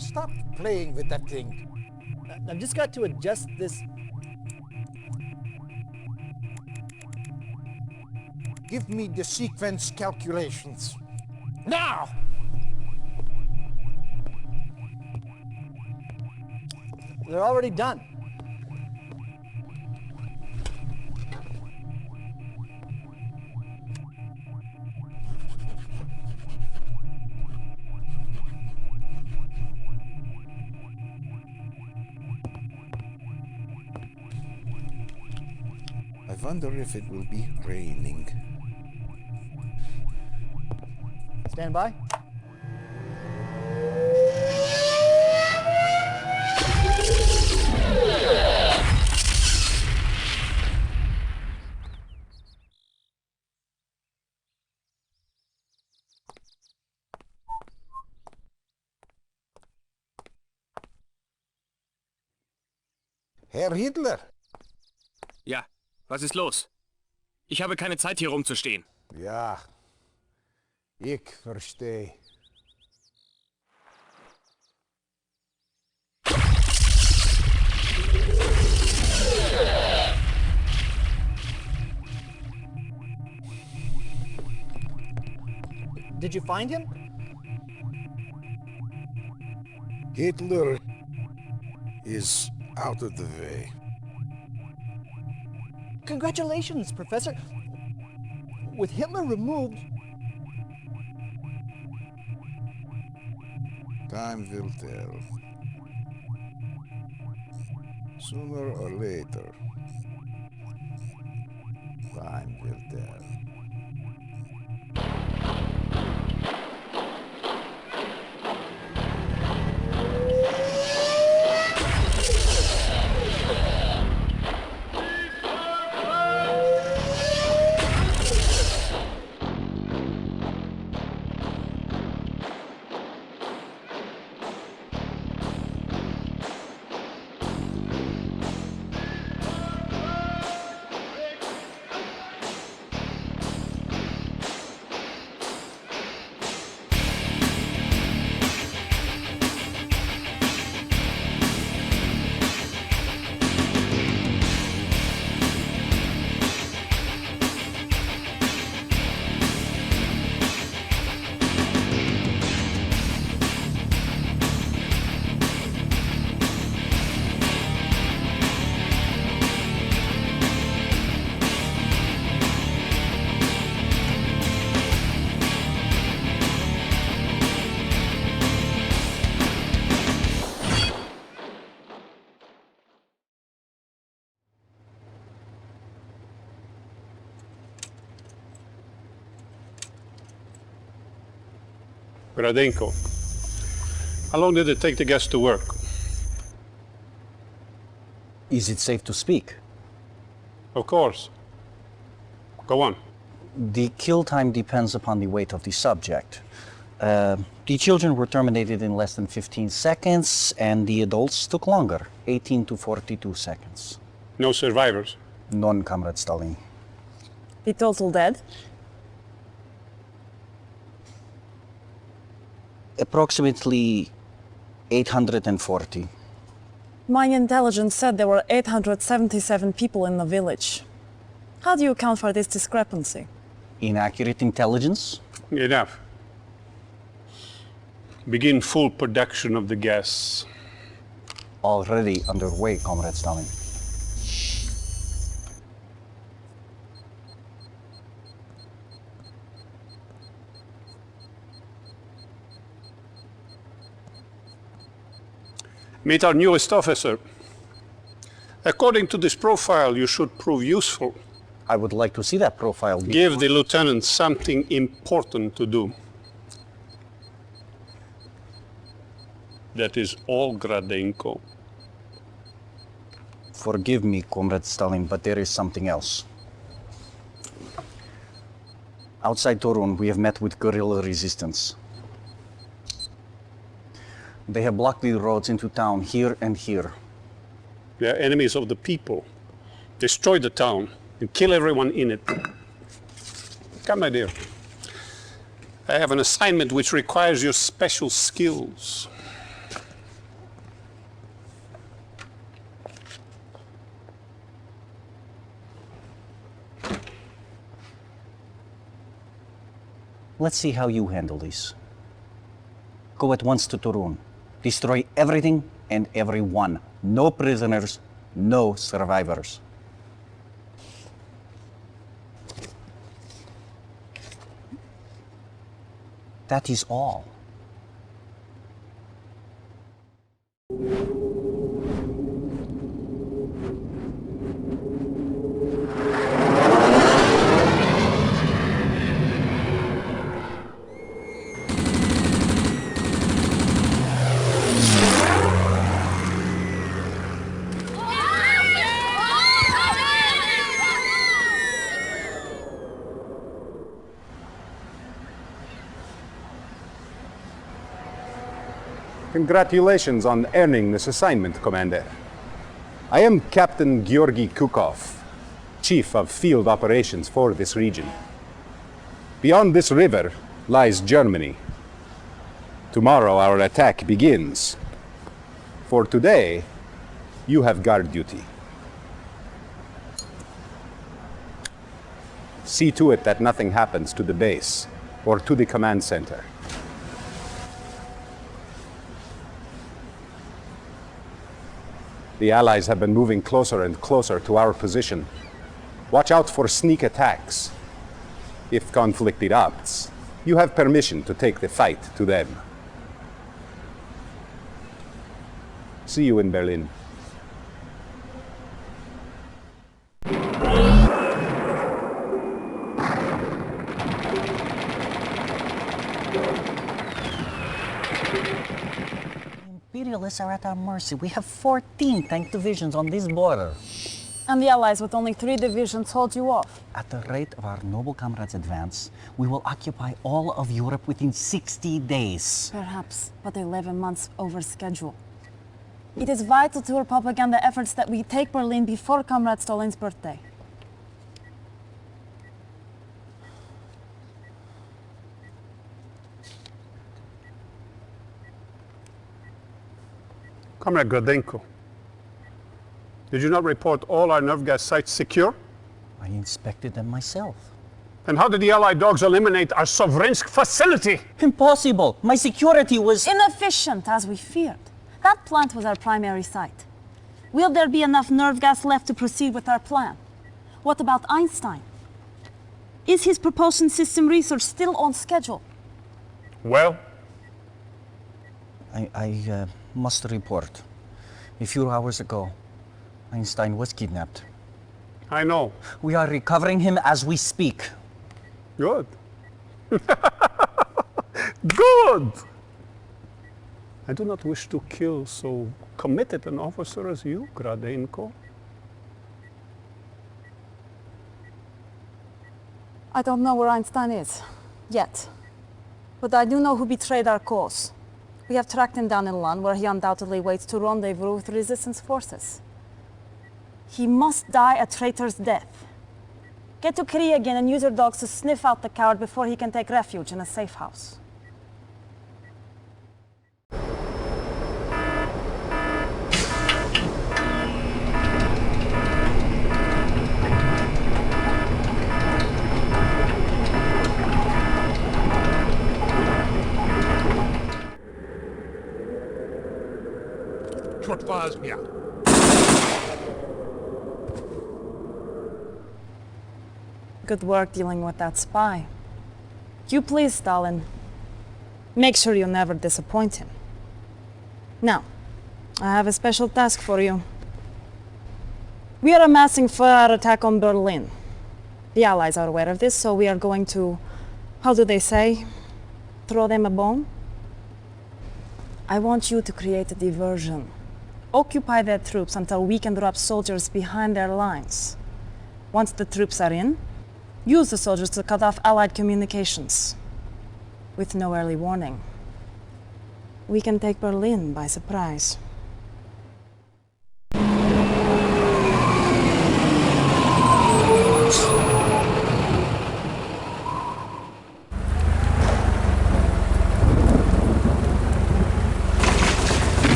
Stop playing with that thing. I've just got to adjust this. Give me the sequence calculations. Now! They're already done. I wonder if it will be raining. Stand by. Herr Hitler! Ja, was ist los? Ich habe keine Zeit, hier rumzustehen. Ja, ich verstehe. Did you find him? Hitler is out of the way. Congratulations, Professor. With Hitler removed... Time will tell. Sooner or later. Time will tell. Gradenko. How long did it take the gas to work? Is it safe to speak? Of course. Go on. The kill time depends upon the weight of the subject. The children were terminated in less than 15 seconds, and the adults took longer, 18 to 42 seconds. No survivors? None, Comrade Stalin. The total dead? Approximately 840. My intelligence said there were 877 people in the village. How do you account for this discrepancy? Inaccurate intelligence? Enough. Begin full production of the gas. Already underway, Comrade Stalin. Meet our newest officer. According to this profile, you should prove useful. I would like to see that profile. Give the lieutenant something important to do. That is all, Gradenko. Forgive me, Comrade Stalin, but there is something else. Outside Torun, we have met with guerrilla resistance. They have blocked the roads into town here and here. They are enemies of the people. Destroy the town and kill everyone in it. Come, my dear. I have an assignment which requires your special skills. Let's see how you handle this. Go at once to Turun. Destroy everything and everyone. No prisoners, no survivors. That is all. Congratulations on earning this assignment, Commander. I am Captain Georgy Kukov, Chief of Field Operations for this region. Beyond this river lies Germany. Tomorrow our attack begins. For today, you have guard duty. See to it that nothing happens to the base or to the command center. The Allies have been moving closer and closer to our position. Watch out for sneak attacks. If conflict erupts, you have permission to take the fight to them. See you in Berlin. Imperialists are at our mercy. We have 14 tank divisions on this border. And the Allies with only 3 divisions hold you off. At the rate of our noble comrades' advance, we will occupy all of Europe within 60 days. Perhaps, but 11 months over schedule. It is vital to our propaganda efforts that we take Berlin before Comrade Stalin's birthday. Comrade Gradenko, did you not report all our nerve gas sites secure? I inspected them myself. And how did the Allied dogs eliminate our Sovrensk facility? Impossible! My security was... Inefficient, as we feared. That plant was our primary site. Will there be enough nerve gas left to proceed with our plan? What about Einstein? Is his propulsion system research still on schedule? Well, I must report. A few hours ago, Einstein was kidnapped. I know. We are recovering him as we speak. Good. Good! I do not wish to kill so committed an officer as you, Gradenko. I don't know where Einstein is, yet. But I do know who betrayed our cause. We have tracked him down in Lund, where he undoubtedly waits to rendezvous with resistance forces. He must die a traitor's death. Get to Kriegen and use your dogs to sniff out the coward before he can take refuge in a safe house. Good work dealing with that spy. You please, Stalin. Make sure you never disappoint him. Now, I have a special task for you. We are amassing for our attack on Berlin. The Allies are aware of this, so we are going to, how do they say, throw them a bone? I want you to create a diversion. Occupy their troops until we can drop soldiers behind their lines. Once the troops are in, use the soldiers to cut off Allied communications. With no early warning, we can take Berlin by surprise.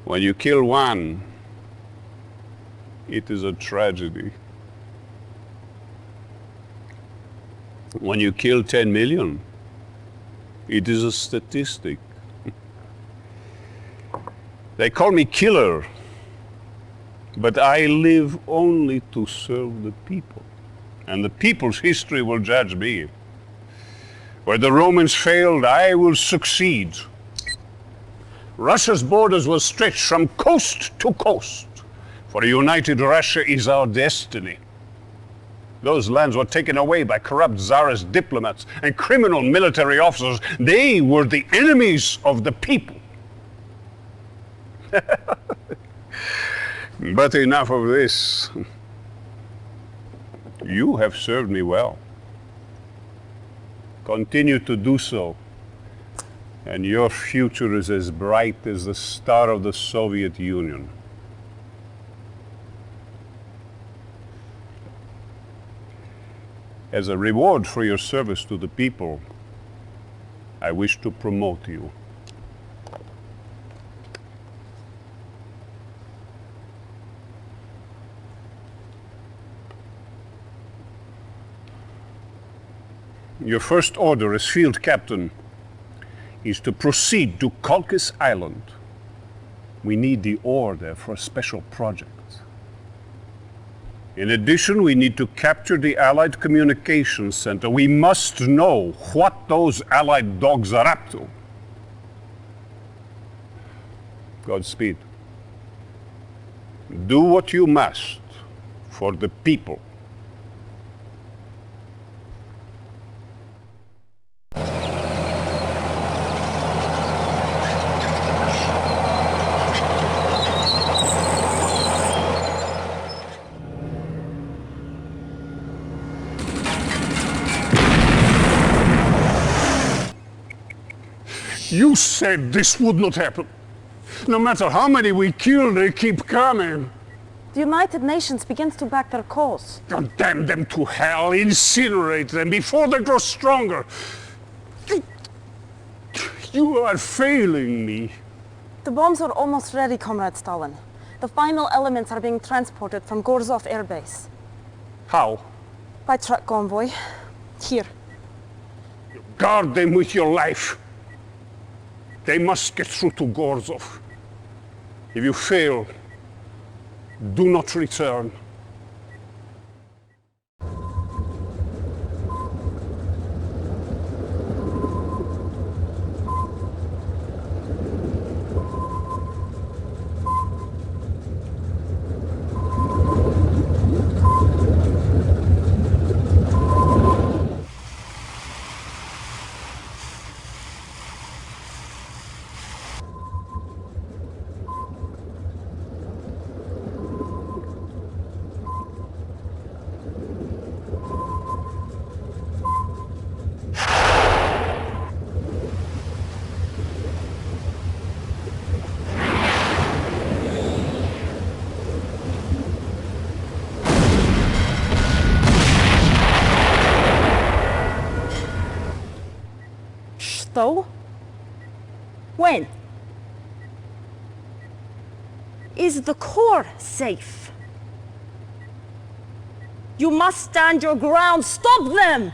When you kill one, it is a tragedy. When you kill 10 million, it is a statistic. They call me killer, but I live only to serve the people. And the people's history will judge me. Where the Romans failed, I will succeed. Russia's borders will stretch from coast to coast, for a united Russia is our destiny. Those lands were taken away by corrupt Tsarist diplomats and criminal military officers. They were the enemies of the people. But enough of this. You have served me well. Continue to do so, and your future is as bright as the star of the Soviet Union. As a reward for your service to the people, I wish to promote you. Your first order as field captain is to proceed to Colchis Island. We need the ore there for a special project. In addition, we need to capture the Allied Communications Center. We must know what those Allied dogs are up to. Godspeed. Do what you must for the people. You said this would not happen. No matter how many we kill, they keep coming. The United Nations begins to back their cause. Condemn them to hell, incinerate them before they grow stronger. You are failing me. The bombs are almost ready, Comrade Stalin. The final elements are being transported from Gorzov Air Base. How? By truck convoy. Here. Guard them with your life. They must get through to Gorzov. If you fail, do not return. So? When? Is the core safe? You must stand your ground. Stop them!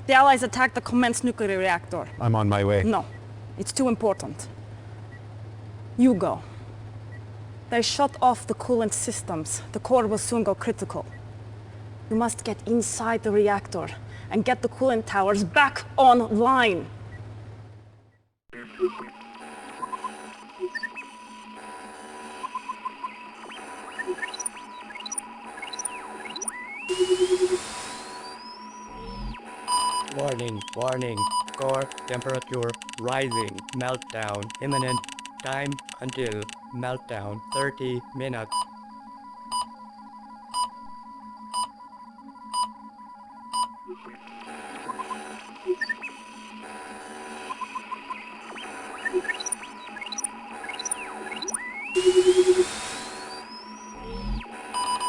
The Allies attacked the Commence nuclear reactor. I'm on my way. No, it's too important. You go. They shut off the coolant systems. The core will soon go critical. You must get inside the reactor and get the coolant towers back online. Warning, warning. Core temperature rising. Meltdown imminent. Time until meltdown 30 minutes.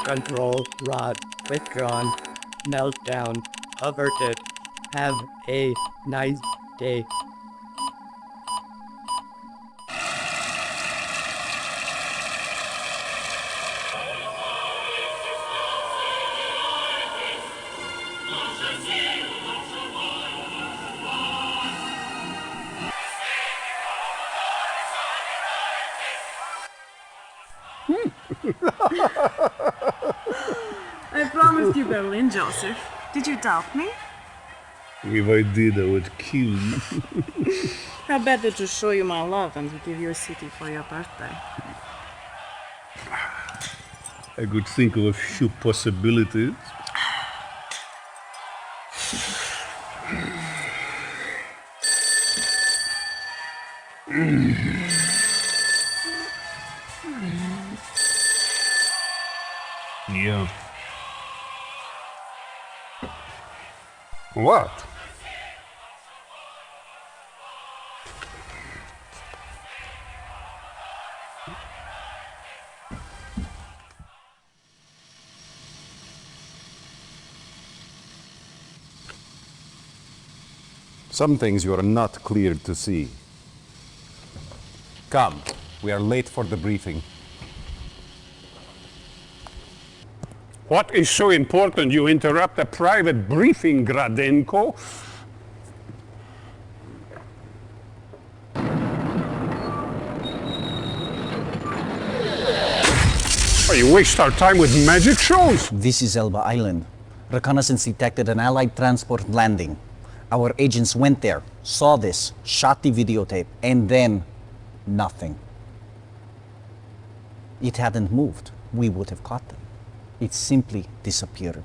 Control rod withdrawn. Meltdown averted. Have a nice day. I promised you Berlin, Joseph. Did you doubt me? If I did, I would kill you. How better to show you my love and to give you a city for your birthday. I could think of a few possibilities. Yeah. What? Some things you are not cleared to see. Come, we are late for the briefing. What is so important you interrupt a private briefing, Gradenko? Oh, you waste our time with magic shows? This is Elba Island. Reconnaissance detected an Allied transport landing. Our agents went there, saw this, shot the videotape, and then nothing. It hadn't moved. We would have caught them. It simply disappeared.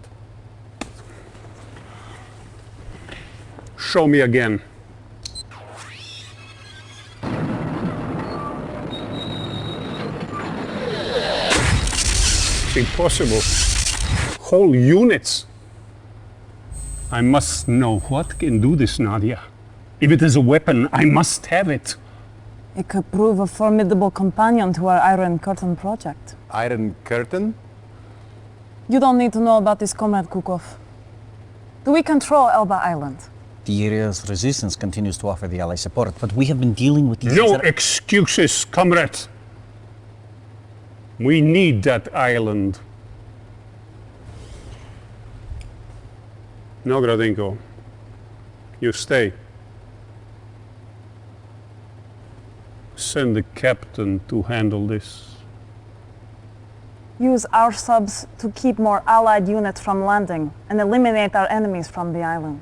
Show me again. It's impossible. Whole units. I must know what can do this, Nadia. If it is a weapon, I must have it. It could prove a formidable companion to our Iron Curtain project. Iron Curtain? You don't need to know about this, Comrade Kukov. Do we control Elba Island? The area's resistance continues to offer the Allies support, but we have been dealing with these... No excuses, comrade. We need that island. No, Gradenko. You stay. Send the captain to handle this. Use our subs to keep more Allied units from landing and eliminate our enemies from the island.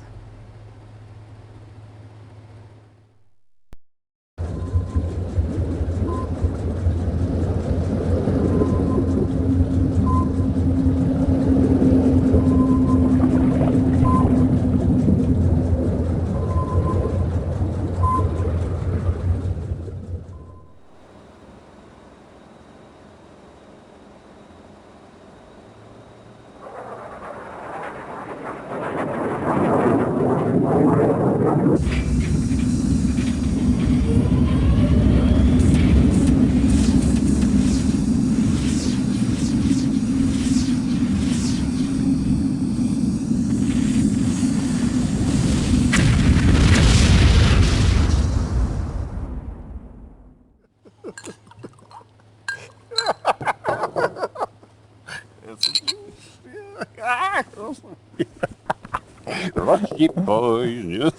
Lucky boys.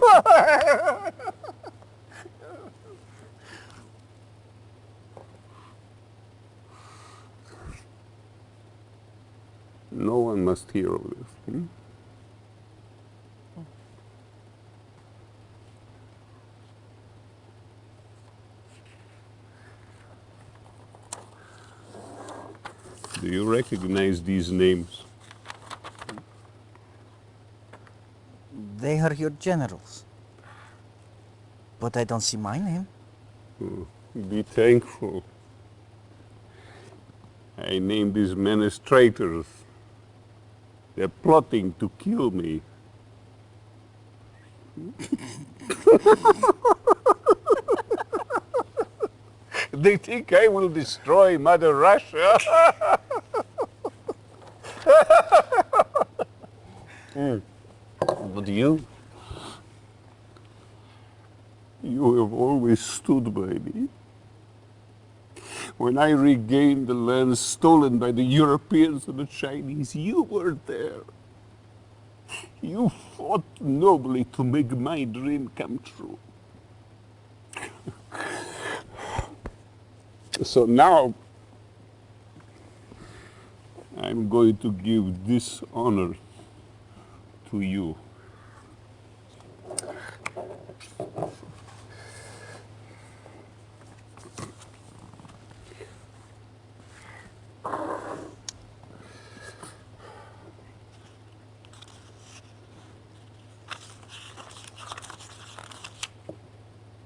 No one must hear of this. Do you recognize these names? They are your generals. But I don't see my name. Be thankful. I named these men as traitors. They're plotting to kill me. They think I will destroy Mother Russia. But you? You have always stood by me. When I regained the lands stolen by the Europeans and the Chinese, you were there. You fought nobly to make my dream come true. So now I'm going to give this honor to you.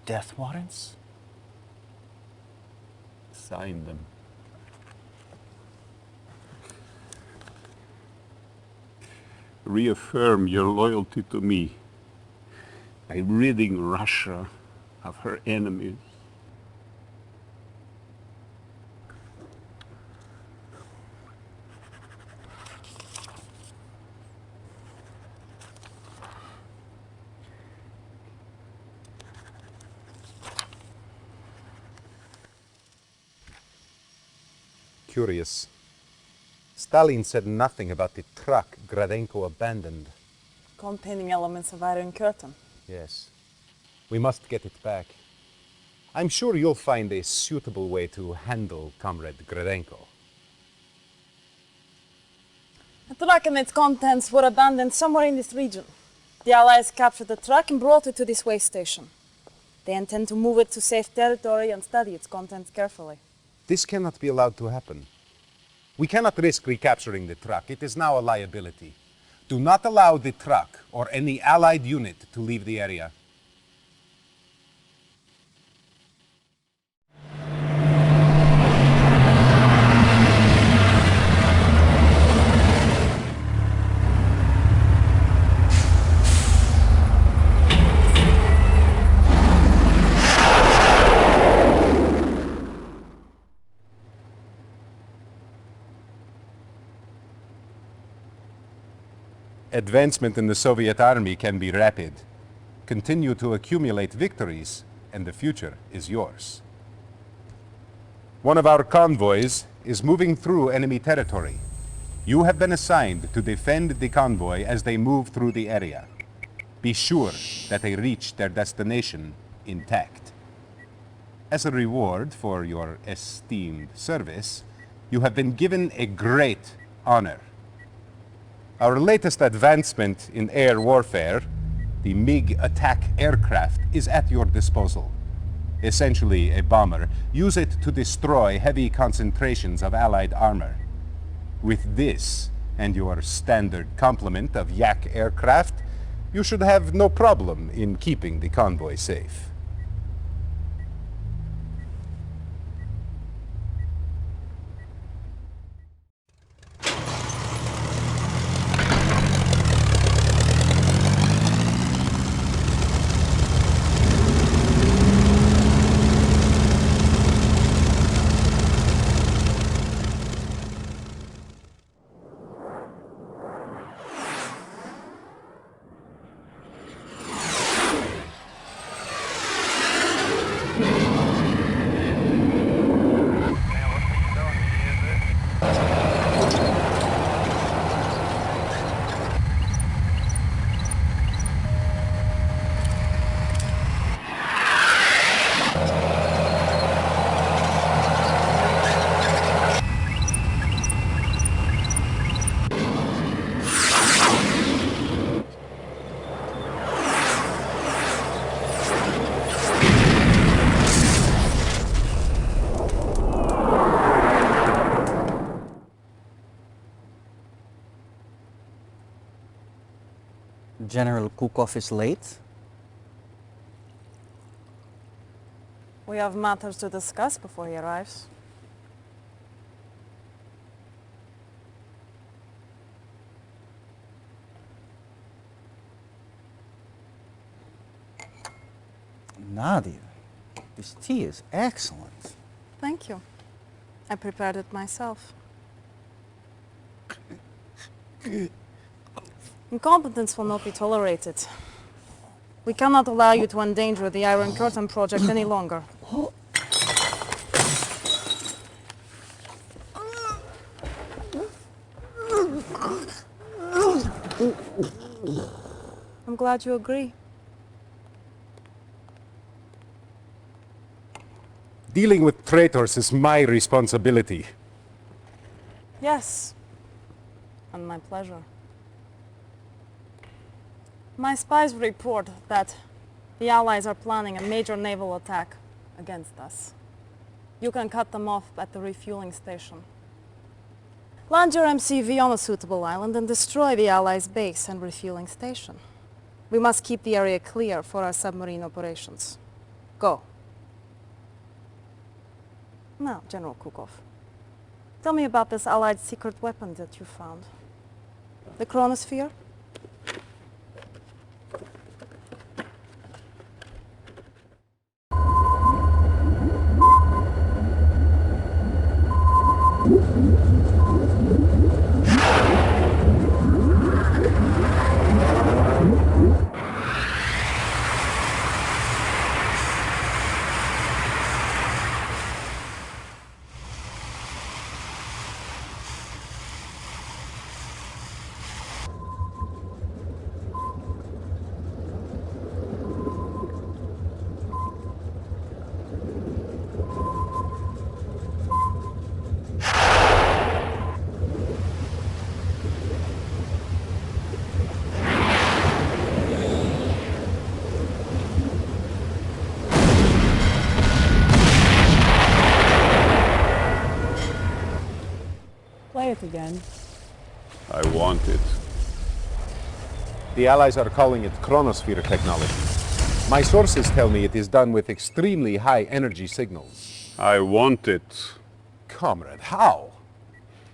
Death warrants? Sign them. Reaffirm your loyalty to me by ridding Russia of her enemies. Curious. Stalin said nothing about the truck Gradenko abandoned. Containing elements of Iron Curtain. Yes. We must get it back. I'm sure you'll find a suitable way to handle Comrade Gradenko. The truck and its contents were abandoned somewhere in this region. The Allies captured the truck and brought it to this way station. They intend to move it to safe territory and study its contents carefully. This cannot be allowed to happen. We cannot risk recapturing the truck. It is now a liability. Do not allow the truck or any Allied unit to leave the area. Advancement in the Soviet army can be rapid. Continue to accumulate victories, and the future is yours. One of our convoys is moving through enemy territory. You have been assigned to defend the convoy as they move through the area. Be sure that they reach their destination intact. As a reward for your esteemed service, you have been given a great honor. Our latest advancement in air warfare, the MiG attack aircraft, is at your disposal. Essentially a bomber. Use it to destroy heavy concentrations of Allied armor. With this and your standard complement of Yak aircraft, you should have no problem in keeping the convoy safe. General Kukov is late. We have matters to discuss before he arrives. Nadia, this tea is excellent. Thank you. I prepared it myself. Incompetence will not be tolerated. We cannot allow you to endanger the Iron Curtain project any longer. I'm glad you agree. Dealing with traitors is my responsibility. Yes. And my pleasure. My spies report that the Allies are planning a major naval attack against us. You can cut them off at the refueling station. Land your MCV on a suitable island and destroy the Allies' base and refueling station. We must keep the area clear for our submarine operations. Go. Now, General Kukov, tell me about this Allied secret weapon that you found. The chronosphere? Play it again. I want it. The Allies are calling it chronosphere technology. My sources tell me it is done with extremely high energy signals. I want it. Comrade, how?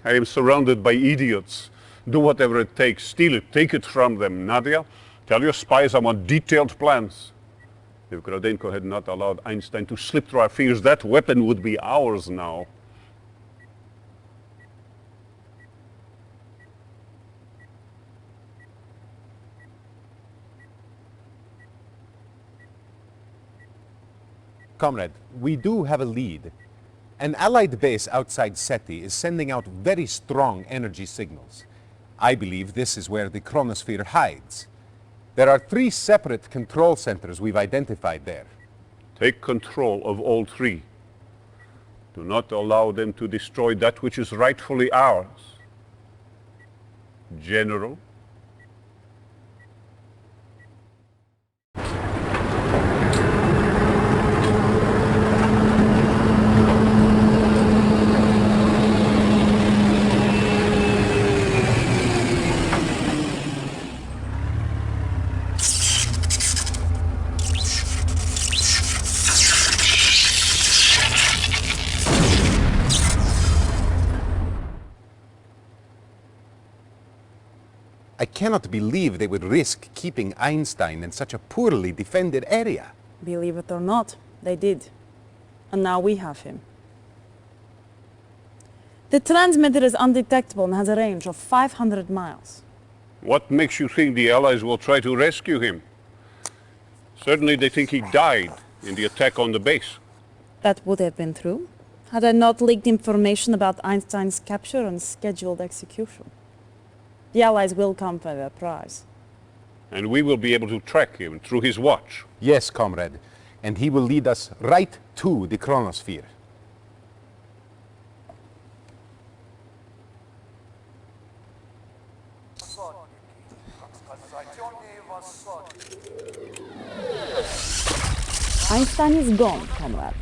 I am surrounded by idiots. Do whatever it takes. Steal it. Take it from them. Nadia, tell your spies I want detailed plans. If Grodenko had not allowed Einstein to slip through our fingers, that weapon would be ours now. Comrade, we do have a lead. An Allied base outside SETI is sending out very strong energy signals. I believe this is where the chronosphere hides. There are 3 separate control centers we've identified there. Take control of all 3. Do not allow them to destroy that which is rightfully ours. General? I cannot believe they would risk keeping Einstein in such a poorly defended area. Believe it or not, they did. And now we have him. The transmitter is undetectable and has a range of 500 miles. What makes you think the Allies will try to rescue him? Certainly they think he died in the attack on the base. That would have been true, had I not leaked information about Einstein's capture and scheduled execution. The Allies will come for their prize. And we will be able to track him through his watch. Yes, comrade. And he will lead us right to the chronosphere. Einstein is gone, comrade.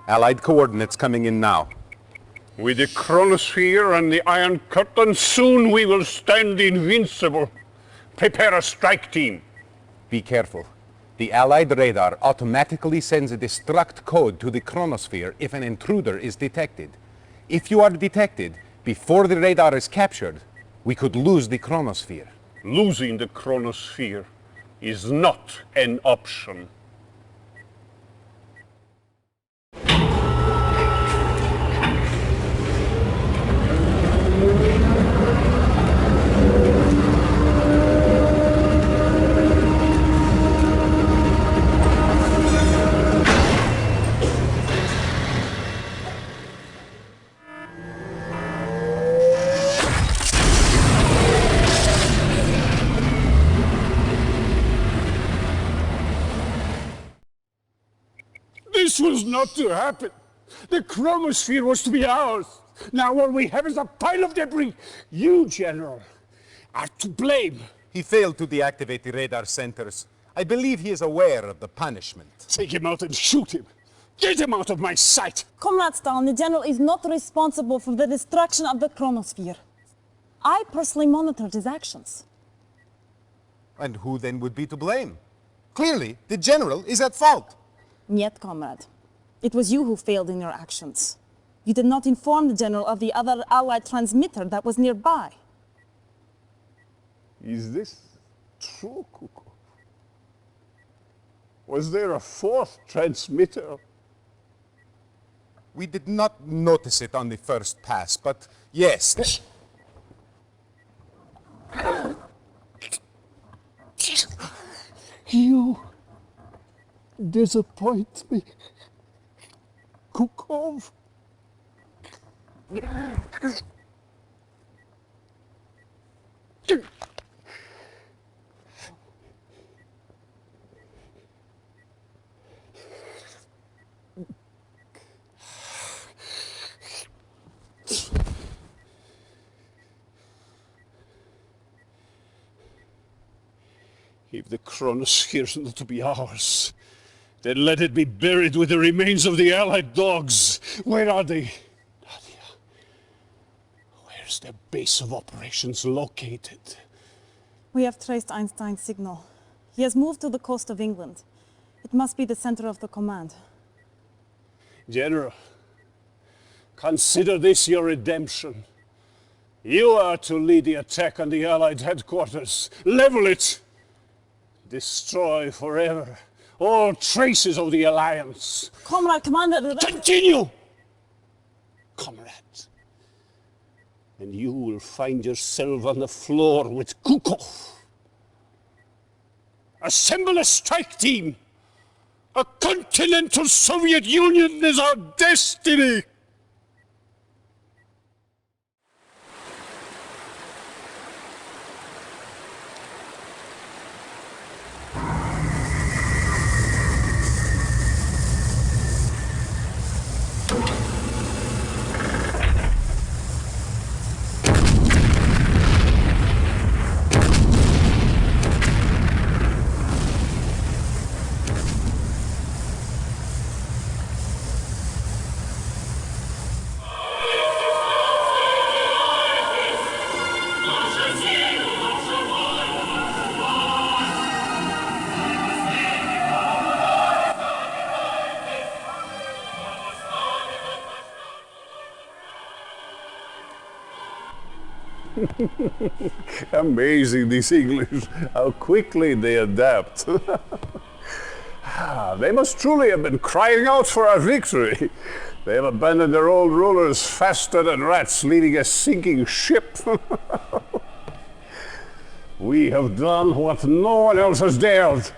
Allied coordinates coming in now. With the chronosphere and the Iron Curtain, soon we will stand invincible. Prepare a strike team. Be careful. The Allied radar automatically sends a destruct code to the chronosphere if an intruder is detected. If you are detected before the radar is captured, we could lose the chronosphere. Losing the chronosphere is not an option. This was not to happen. The chromosphere was to be ours. Now all we have is a pile of debris. You, General, are to blame. He failed to deactivate the radar centers. I believe he is aware of the punishment. Take him out and shoot him. Get him out of my sight. Comrade Stalin, the General is not responsible for the destruction of the chromosphere. I personally monitored his actions. And who then would be to blame? Clearly, the General is at fault. Niet, comrade. It was you who failed in your actions. You did not inform the General of the other Allied transmitter that was nearby. Is this true, Kuko? Was there a fourth transmitter? We did not notice it on the first pass, but yes. You disappoint me, Kukov. If the chronosphere is not to be ours, then let it be buried with the remains of the Allied dogs. Where are they? Nadia, where's their base of operations located? We have traced Einstein's signal. He has moved to the coast of England. It must be the center of the command. General, consider this your redemption. You are to lead the attack on the Allied headquarters. Level it! Destroy forever all traces of the Alliance. Comrade Commander... Continue, comrade. And you will find yourself on the floor with Kukov. Assemble a strike team. A continental Soviet Union is our destiny. Amazing, these English, how quickly they adapt. They must truly have been crying out for our victory. They have abandoned their old rulers faster than rats leading a sinking ship. We have done what no one else has dared.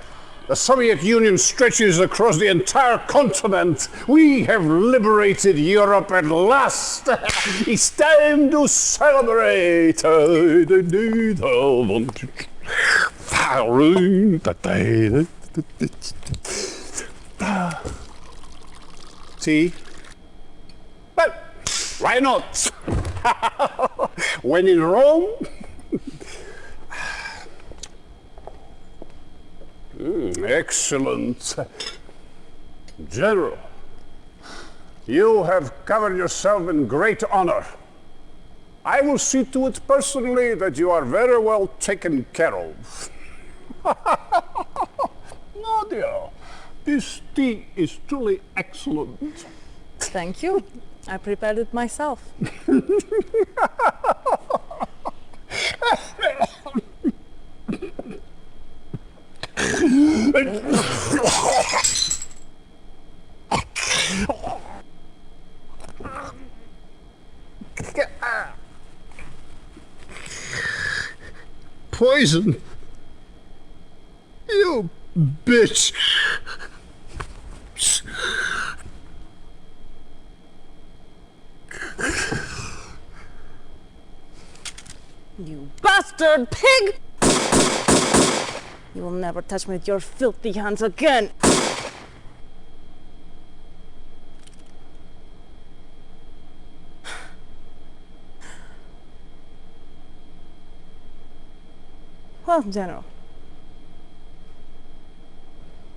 The Soviet Union stretches across the entire continent. We have liberated Europe at last. It's time to celebrate. See? Well, why not? When in Rome. Excellent. General, you have covered yourself in great honor. I will see to it personally that you are very well taken care of. Nadia, this tea is truly excellent. Thank you. I prepared it myself. Poison? You bitch! You bastard pig! You will never touch me with your filthy hands again! Well, General,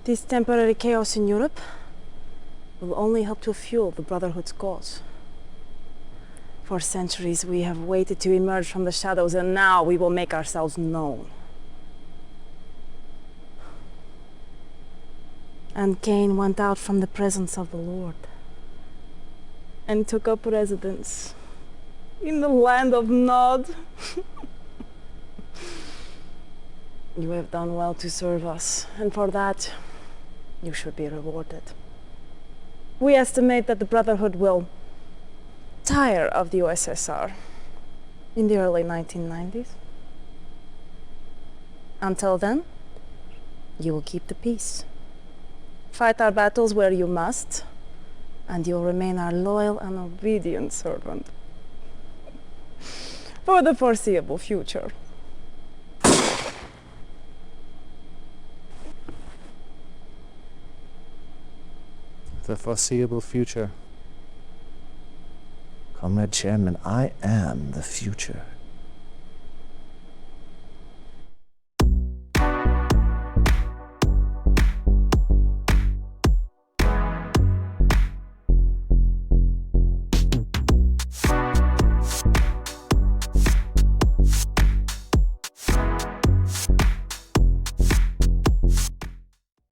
this temporary chaos in Europe will only help to fuel the Brotherhood's cause. For centuries we have waited to emerge from the shadows, and now we will make ourselves known. And Cain went out from the presence of the Lord and took up residence in the land of Nod. You have done well to serve us, and for that, you should be rewarded. We estimate that the Brotherhood will tire of the USSR in the early 1990s. Until then, you will keep the peace. Fight our battles where you must, and you'll remain our loyal and obedient servant for the foreseeable future. The foreseeable future. Comrade Chairman, I am the future.